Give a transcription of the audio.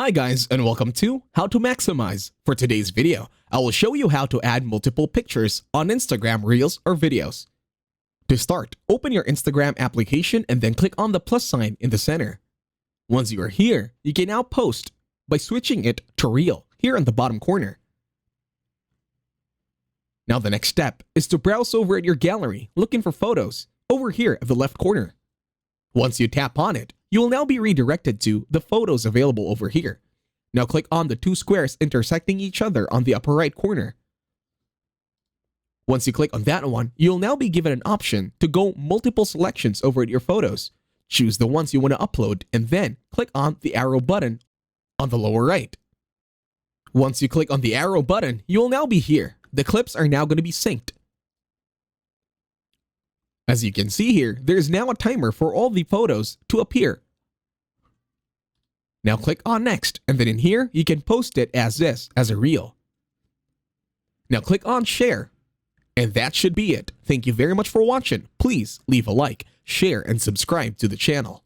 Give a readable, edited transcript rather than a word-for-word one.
Hi guys, and welcome to How to Maximize. For today's video, I will show you how to add multiple pictures on Instagram Reels or videos. To start, open your Instagram application and then click on the plus sign in the center. Once you are here, you can now post by switching it to Reel here in the bottom corner. Now the next step is to browse over at your gallery looking for photos over here at the left corner. Once you tap on it, you will now be redirected to the photos available over here. Now click on the two squares intersecting each other on the upper right corner. Once you click on that one, you'll now be given an option to go multiple selections over at your photos. Choose the ones you want to upload and then click on the arrow button on the lower right. Once you click on the arrow button, you will now be here. The clips are now going to be synced. As you can see here, there is now a timer for all the photos to appear. Now click on next, and then in here, you can post it as this, as a reel. Now click on share, and that should be it. Thank you very much for watching. Please leave a like, share, and subscribe to the channel.